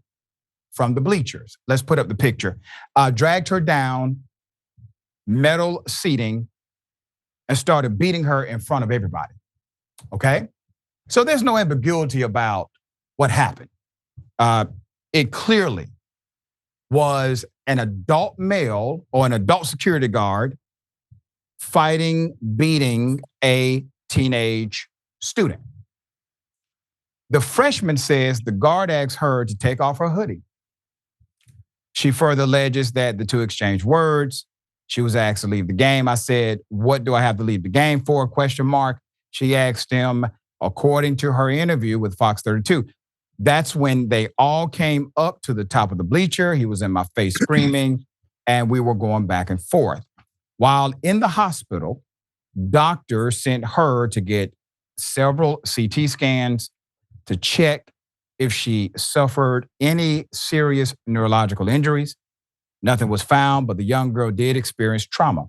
from the bleachers. Let's put up the picture. Dragged her down metal seating and started beating her in front of everybody. Okay? So there's no ambiguity about what happened. It clearly was an adult male or an adult security guard beating a teenage student. The freshman says the guard asked her to take off her hoodie. She further alleges that the two exchanged words. She was asked to leave the game. I said, "What do I have to leave the game for?" ? She asked him, according to her interview with Fox 32. That's when they all came up to the top of the bleacher. He was in my face screaming, and we were going back and forth. While in the hospital, doctors sent her to get several CT scans to check if she suffered any serious neurological injuries. Nothing was found, but the young girl did experience trauma,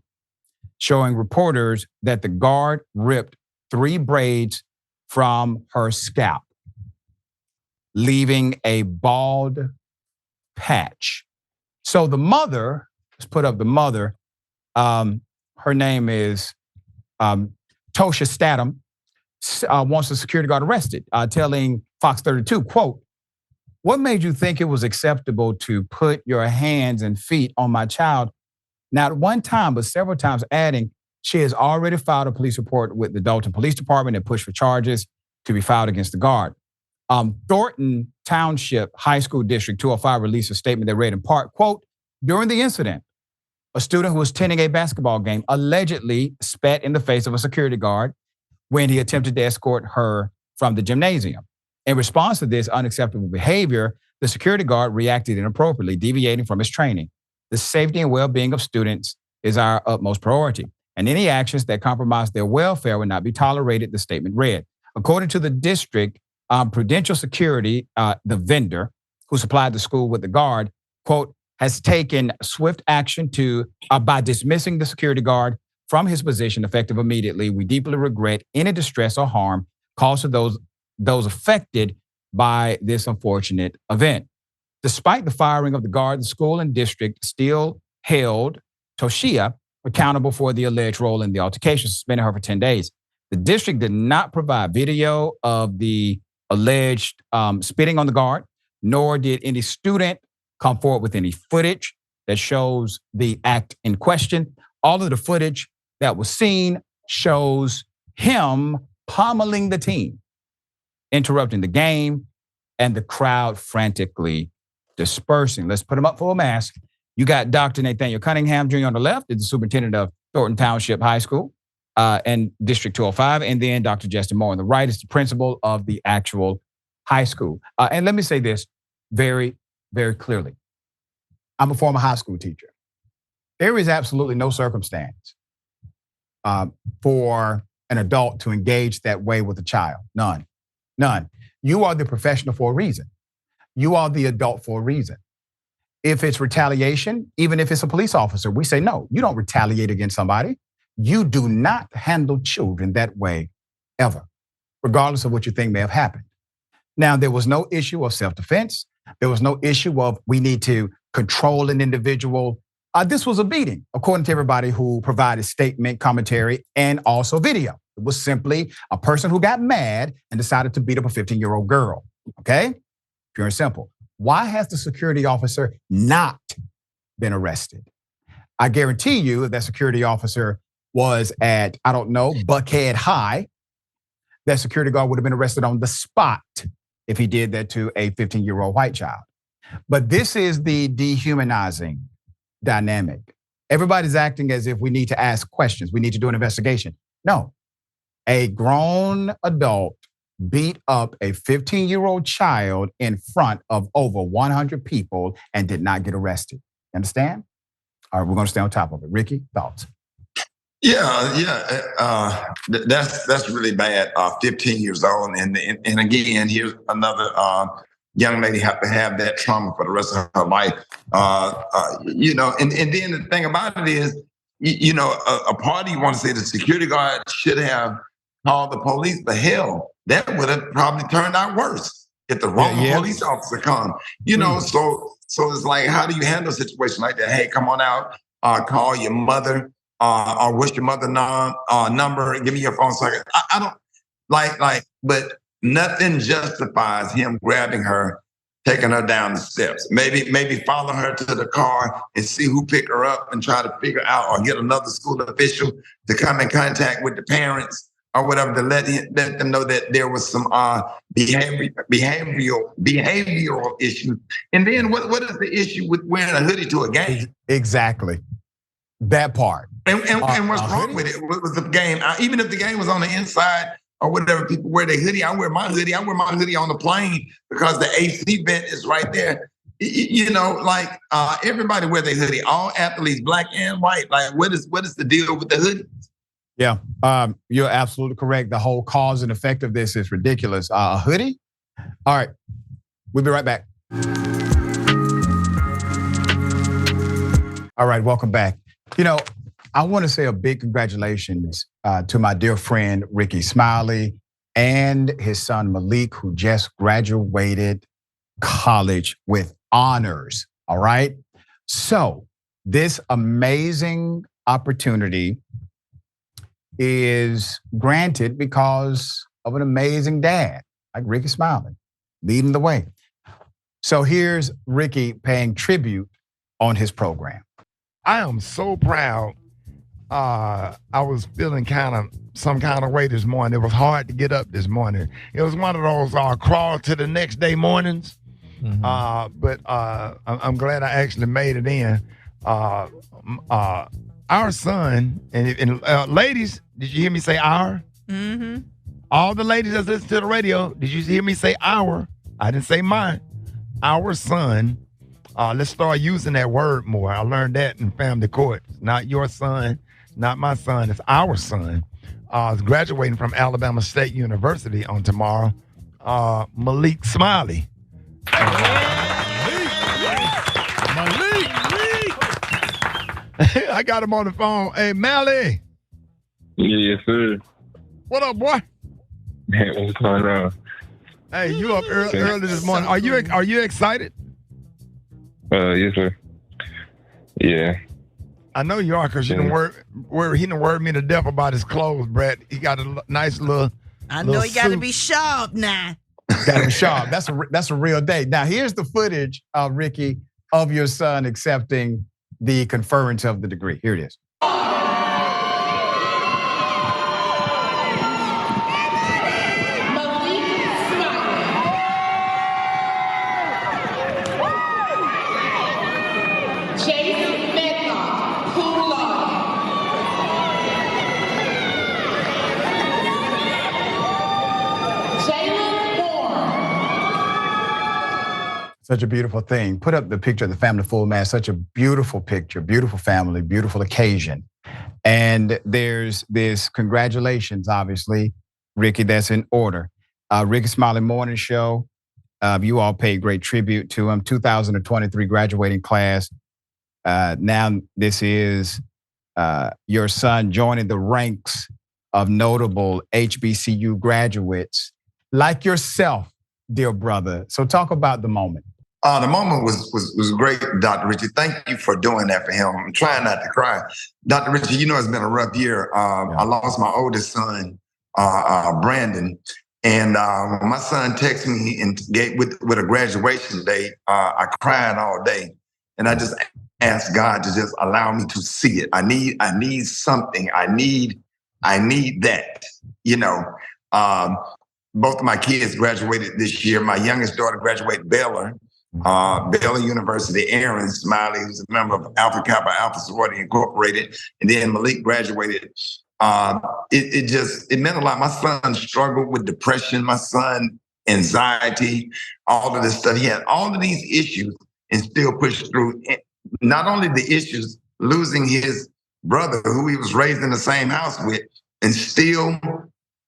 showing reporters that the guard ripped 3 braids from her scalp, leaving a bald patch. So the mother, let's put up the mother. Her name is Tosha Statham, wants the security guard arrested, telling Fox 32, quote, "What made you think it was acceptable to put your hands and feet on my child?" Not one time, but several times, adding, she has already filed a police report with the Dalton Police Department and pushed for charges to be filed against the guard. Thornton Township High School District 205 released a statement that read in part, quote, "During the incident, a student who was attending a basketball game allegedly spat in the face of a security guard when he attempted to escort her from the gymnasium. In response to this unacceptable behavior, the security guard reacted inappropriately, deviating from his training. The safety and well-being of students is our utmost priority, and any actions that compromise their welfare will not be tolerated," the statement read. According to the district, Prudential Security, the vendor who supplied the school with the guard, quote, "has taken swift action by dismissing the security guard from his position effective immediately. We deeply regret any distress or harm caused to those affected by this unfortunate event." Despite the firing of the guard, the school and district still held Toshia accountable for the alleged role in the altercation, suspending her for 10 days. The district did not provide video of the alleged spitting on the guard, nor did any student come forward with any footage that shows the act in question. All of the footage that was seen shows him pummeling the team, interrupting the game, and the crowd frantically dispersing. Let's put him up for a mask. You got Dr. Nathaniel Cunningham Jr. on the left, is the superintendent of Thornton Township High School and District 205. And then Dr. Justin Moore on the right is the principal of the actual high school. And let me say this very, very clearly. I'm a former high school teacher. There is absolutely no circumstance for an adult to engage that way with a child. None. None. You are the professional for a reason. You are the adult for a reason. If it's retaliation, even if it's a police officer, we say, no, you don't retaliate against somebody. You do not handle children that way ever, regardless of what you think may have happened. Now, there was no issue of self-defense. There was no issue of we need to control an individual. This was a beating, according to everybody who provided statement, commentary, and also video. It was simply a person who got mad and decided to beat up a 15-year-old girl, okay? Pure and simple. Why has the security officer not been arrested? I guarantee you if that security officer was at, I don't know, Buckhead High, that security guard would have been arrested on the spot if he did that to a 15-year-old white child. But this is the dehumanizing dynamic. Everybody's acting as if we need to ask questions. We need to do an investigation. No, a grown adult beat up a 15-year-old child in front of over 100 people and did not get arrested. You understand? All right, we're going to stay on top of it. Rickey, thoughts? That's really bad. 15 years old, and again, here's another young lady have to have that trauma for the rest of her life. And then the thing about it is, a party want to say the security guard should have called the police, but hell, that would have probably turned out worse if the wrong police officer come. So it's like, how do you handle a situation like that? Hey, come on out, call your mother, or what's your mother number? Give me your phone. So I don't but nothing justifies him grabbing her, taking her down the steps. Maybe follow her to the car and see who picked her up and try to figure out, or get another school official to come in contact with the parents. or whatever to let them know that there was some behavioral issues. And then what is the issue with wearing a hoodie to a game? Exactly. That part. And what's wrong with it? What was the game? Even if the game was on the inside or whatever, people wear their hoodie. I wear my hoodie. I wear my hoodie on the plane because the AC vent is right there. You know, like everybody wear their hoodie. All athletes, black and white. Like, what is the deal with the hoodie? Yeah, you're absolutely correct. The whole cause and effect of this is ridiculous. A hoodie? All right, we'll be right back. All right, welcome back. You know, I want to say a big congratulations to my dear friend, Rickey Smiley, and his son, Malik, who just graduated college with honors, all right? So this amazing opportunity is granted because of an amazing dad, like Rickey Smiley, leading the way. So here's Rickey paying tribute on his program. I am so proud. I was feeling some kind of way this morning. It was hard to get up this morning. It was one of those crawl to the next day mornings. Mm-hmm. But I'm glad I actually made it in. Our son, and ladies, did you hear me say our? Mm-hmm. All the ladies that listen to the radio, did you hear me say our? I didn't say mine. Our son. Let's start using that word more. I learned that in family court. It's not your son, not my son. It's our son. Is graduating from Alabama State University on tomorrow. Malik Smiley. Malik. I got him on the phone. Hey, Mally. Yes, sir. What up, boy? What's going on? Hey, you up early this morning? Are you excited? Yes, sir. Yeah. I know you are, because he done worried me to death about his clothes, Brett. He got a nice little. I know you got to be sharp now. Got to be sharp. That's a real day. Now here's the footage, Rickey, of your son accepting the conference of the degree. Here it is. Such a beautiful thing. Put up the picture of the family full, man. Such a beautiful picture, beautiful family, beautiful occasion. And there's this congratulations, obviously, Rickey, that's in order. Rickey Smiley Morning Show. You all paid great tribute to him. 2023 graduating class. Now this is your son joining the ranks of notable HBCU graduates like yourself, dear brother. So talk about the moment. The moment was great, Dr. Richey. Thank you for doing that for him. I'm trying not to cry. Dr. Richey, you know it's been a rough year. I lost my oldest son, Brandon. And when my son texted me and with a graduation date, I cried all day. And I just asked God to just allow me to see it. I need something. I need that, you know. Both of my kids graduated this year. My youngest daughter graduated Baylor University. Aaron Smiley, who's a member of Alpha Kappa Alpha Sorority Incorporated, and then Malik graduated. It meant a lot. My son struggled with depression. My son, anxiety, all of this stuff. He had all of these issues and still pushed through. Not only the issues, losing his brother, who he was raised in the same house with, and still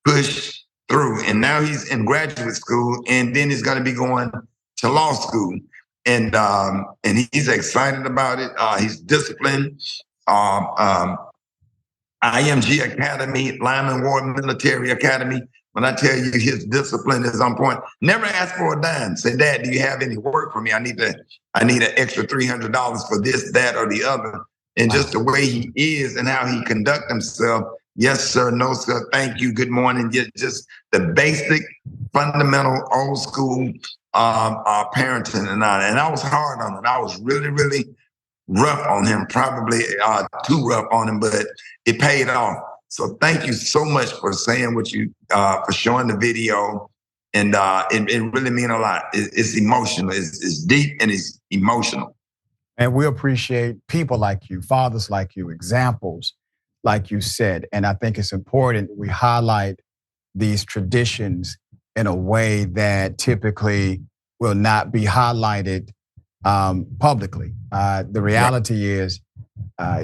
pushed through. And now he's in graduate school, and then he's going to be going to law school. And he's excited about it. He's disciplined. IMG Academy, Lyman Ward Military Academy. When I tell you his discipline is on point, never ask for a dime. Say, Dad, do you have any work for me? I need an extra $300 for this, that, or the other. And just the way he is and how he conducts himself. Yes, sir. No, sir. Thank you. Good morning. Just the basic, fundamental, old school parenting. And I was hard on it. I was really, really rough on him, probably too rough on him, but it paid off. So thank you so much for saying what you, for showing the video. And it really means a lot. It's emotional. It's deep and it's emotional. And we appreciate people like you, fathers like you, examples like you said. And I think it's important we highlight these traditions in a way that typically will not be highlighted publicly. The reality is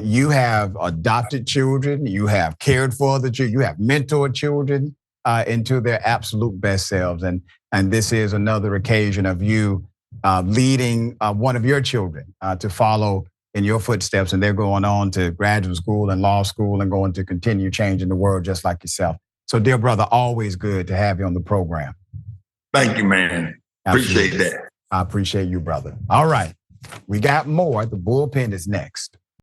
you have adopted children, you have cared for the children, you have mentored children into their absolute best selves. And this is another occasion of you leading one of your children to follow in your footsteps, and they're going on to graduate school and law school and going to continue changing the world just like yourself. So, dear brother, always good to have you on the program. Thank you, man. Appreciate that. I appreciate you, brother. All right. We got more. The bullpen is next.